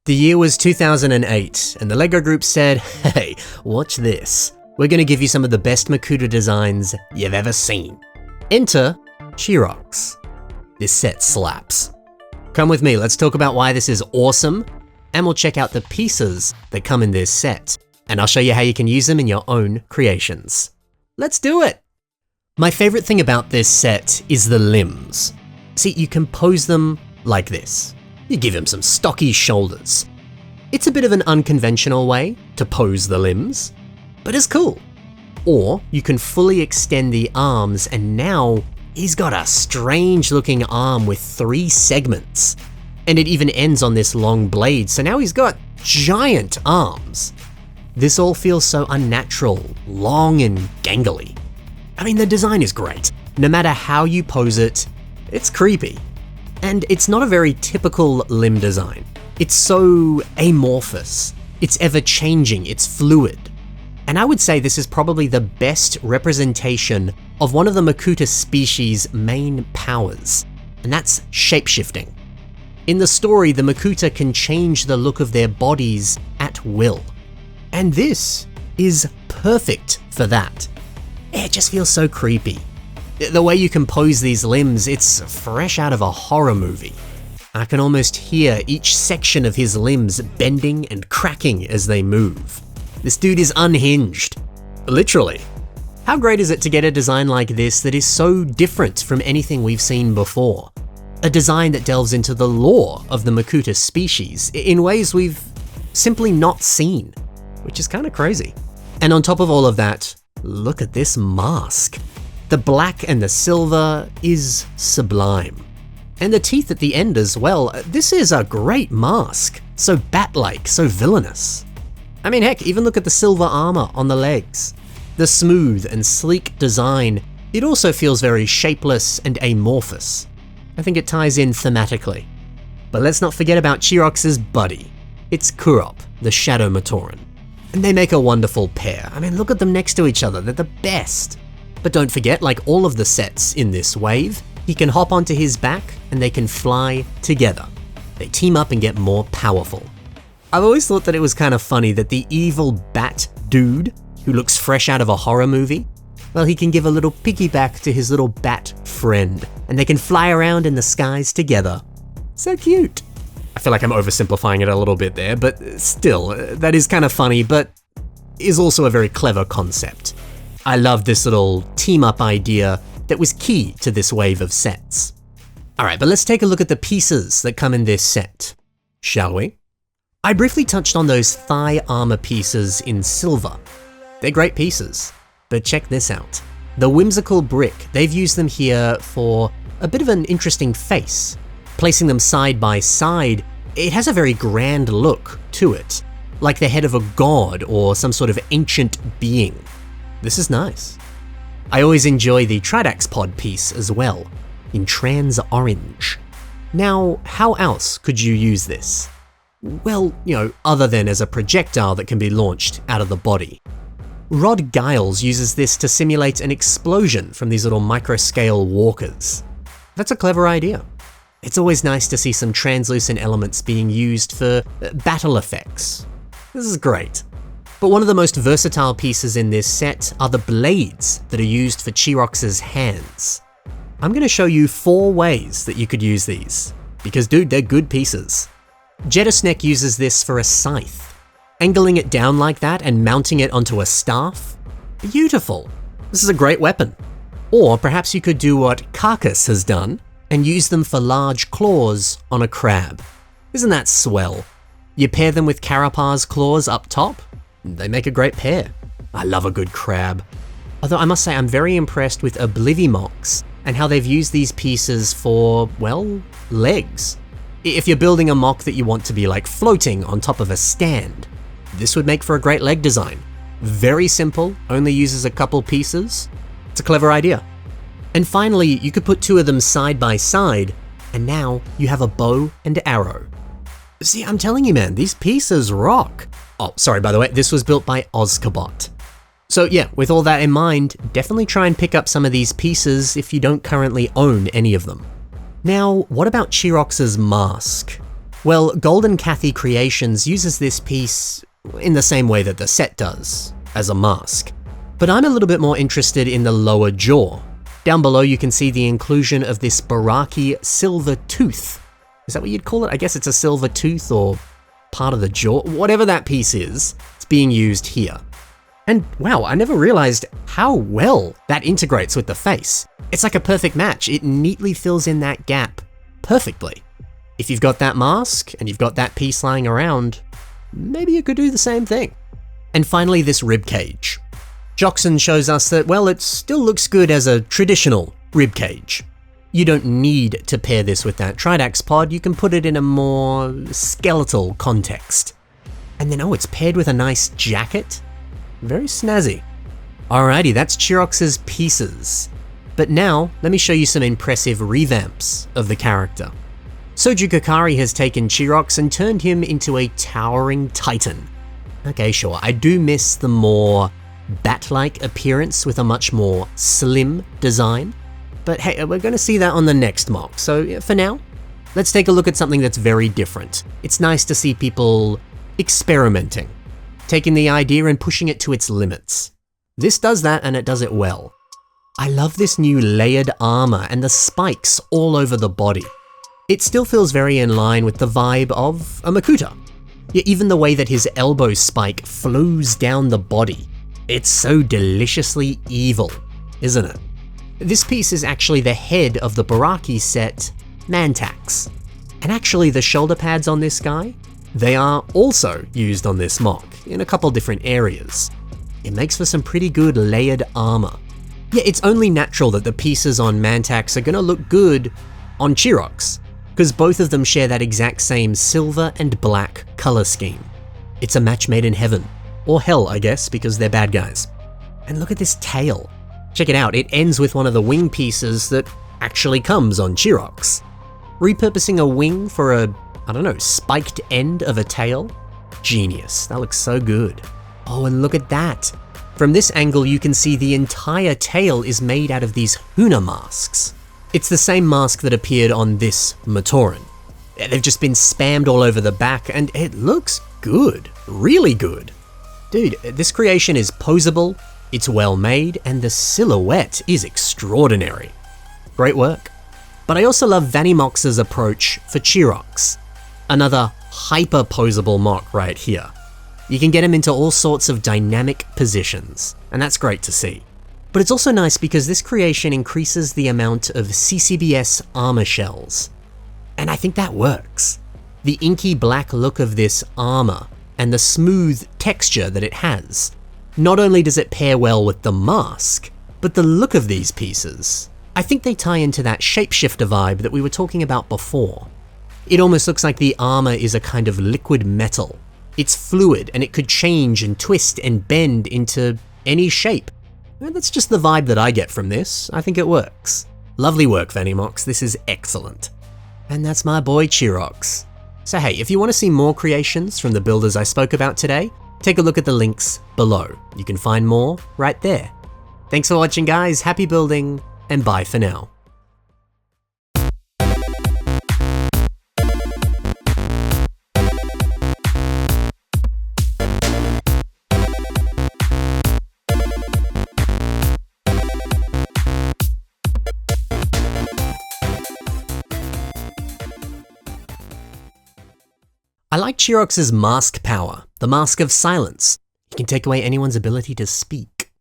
The year was 2008, and the LEGO Group said, hey, watch this. We're gonna give you some of the best Makuta designs you've ever seen. Enter Chirox. This set slaps. Come with me, let's talk about why this is awesome, and we'll check out the pieces that come in this set, and I'll show you how you can use them in your own creations. Let's do it! My favorite thing about this set is the limbs. See, you can pose them like this. You give him some stocky shoulders. It's a bit of an unconventional way to pose the limbs, but it's cool. Or you can fully extend the arms, and now he's got a strange looking arm with 3 segments. And it even ends on this long blade, so now he's got giant arms. This all feels so unnatural, long and gangly. I mean, the design is great. No matter how you pose it, it's creepy. And it's not a very typical limb design. It's so amorphous, it's ever-changing, it's fluid. And I would say this is probably the best representation of one of the Makuta species' main powers, and that's shapeshifting. In the story, the Makuta can change the look of their bodies at will. And this is perfect for that. It just feels so creepy. The way you can pose these limbs, it's fresh out of a horror movie. I can almost hear each section of his limbs bending and cracking as they move. This dude is unhinged. Literally. How great is it to get a design like this that is so different from anything we've seen before? A design that delves into the lore of the Makuta species in ways we've simply not seen, which is kind of crazy. And on top of all of that, look at this mask. The black and the silver is sublime. And the teeth at the end as well. This is a great mask. So bat-like, so villainous. I mean, heck, even look at the silver armor on the legs. The smooth and sleek design, it also feels very shapeless and amorphous. I think it ties in thematically. But let's not forget about Chirox's buddy. It's Kurop, the Shadow Matoran. And they make a wonderful pair. I mean, look at them next to each other, they're the best. But don't forget, like all of the sets in this wave, he can hop onto his back and they can fly together. They team up and get more powerful. I've always thought that it was kind of funny that the evil bat dude, who looks fresh out of a horror movie, well, he can give a little piggyback to his little bat friend, and they can fly around in the skies together. So cute. I feel like I'm oversimplifying it a little bit there, but still, that is kind of funny, but is also a very clever concept. I love this little team-up idea that was key to this wave of sets. Alright, but let's take a look at the pieces that come in this set, shall we? I briefly touched on those thigh armor pieces in silver. They're great pieces, but check this out. The whimsical brick, they've used them here for a bit of an interesting face. Placing them side by side, it has a very grand look to it, like the head of a god or some sort of ancient being. This is nice. I always enjoy the Tridax pod piece as well, in trans orange. Now, how else could you use this? Well, other than as a projectile that can be launched out of the body. Rod Giles uses this to simulate an explosion from these little micro-scale walkers. That's a clever idea. It's always nice to see some translucent elements being used for battle effects. This is great. But one of the most versatile pieces in this set are the blades that are used for Chirox's hands. I'm going to show you 4 ways that you could use these, because dude, they're good pieces. Jettisnek uses this for a scythe. Angling it down like that and mounting it onto a staff? Beautiful. This is a great weapon. Or perhaps you could do what Carcass has done and use them for large claws on a crab. Isn't that swell? You pair them with Carapa's claws up top, they make a great pair. I love a good crab. Although I must say I'm very impressed with MOCs and how they've used these pieces for, well, legs. If you're building a MOC that you want to be like floating on top of a stand, this would make for a great leg design. Very simple, only uses a couple pieces. It's a clever idea. And finally, you could put 2 of them side by side, and now you have a bow and arrow. See, I'm telling you, man, these pieces rock. Oh, sorry, by the way, this was built by Ozkabot. So yeah, with all that in mind, definitely try and pick up some of these pieces if you don't currently own any of them. Now, what about Chirox's mask? Well, Golden Cathy Creations uses this piece in the same way that the set does, as a mask. But I'm a little bit more interested in the lower jaw. Down below you can see the inclusion of this Baraki silver tooth. Is that what you'd call it? I guess it's a silver tooth or part of the jaw. Whatever that piece is, it's being used here. And wow, I never realized how well that integrates with the face. It's like a perfect match. It neatly fills in that gap perfectly. If you've got that mask and you've got that piece lying around, maybe you could do the same thing. And finally, this ribcage. Joxon shows us that, well, it still looks good as a traditional ribcage. You don't need to pair this with that Tridax pod, you can put it in a more skeletal context. And then, oh, it's paired with a nice jacket. Very snazzy. Alrighty, that's Chirox's pieces. But now, let me show you some impressive revamps of the character. Soju Kakari has taken Chirox and turned him into a towering titan. Okay, sure, I do miss the more bat-like appearance with a much more slim design. But hey, we're going to see that on the next mock, so for now, let's take a look at something that's very different. It's nice to see people experimenting, taking the idea and pushing it to its limits. This does that, and it does it well. I love this new layered armor and the spikes all over the body. It still feels very in line with the vibe of a Makuta. Yet even the way that his elbow spike flows down the body, it's so deliciously evil, isn't it? This piece is actually the head of the Baraki set, Mantax. And actually the shoulder pads on this guy, they are also used on this mock in a couple different areas. It makes for some pretty good layered armor. Yeah, it's only natural that the pieces on Mantax are gonna look good on Chirox, because both of them share that exact same silver and black color scheme. It's a match made in heaven. Or hell, I guess, because they're bad guys. And look at this tail. Check it out, it ends with one of the wing pieces that actually comes on Chirox. Repurposing a wing for a, I don't know, spiked end of a tail? Genius, that looks so good. Oh, and look at that. From this angle, you can see the entire tail is made out of these Huna masks. It's the same mask that appeared on this Matoran. They've just been spammed all over the back, and it looks good, really good. Dude, this creation is posable, it's well made, and the silhouette is extraordinary. Great work. But I also love Vanimox's approach for Chirox. Another hyper-posable mock right here. You can get him into all sorts of dynamic positions, and that's great to see. But it's also nice because this creation increases the amount of CCBS armor shells. And I think that works. The inky black look of this armor and the smooth texture that it has. Not only does it pair well with the mask, but the look of these pieces. I think they tie into that shapeshifter vibe that we were talking about before. It almost looks like the armor is a kind of liquid metal. It's fluid and it could change and twist and bend into any shape. And that's just the vibe that I get from this. I think it works. Lovely work, Vanimox, this is excellent. And that's my boy Chirox. So hey, if you want to see more creations from the builders I spoke about today, take a look at the links below. You can find more right there. Thanks for watching guys, happy building, and bye for now. I like Chirox's mask power, the mask of silence. He can take away anyone's ability to speak.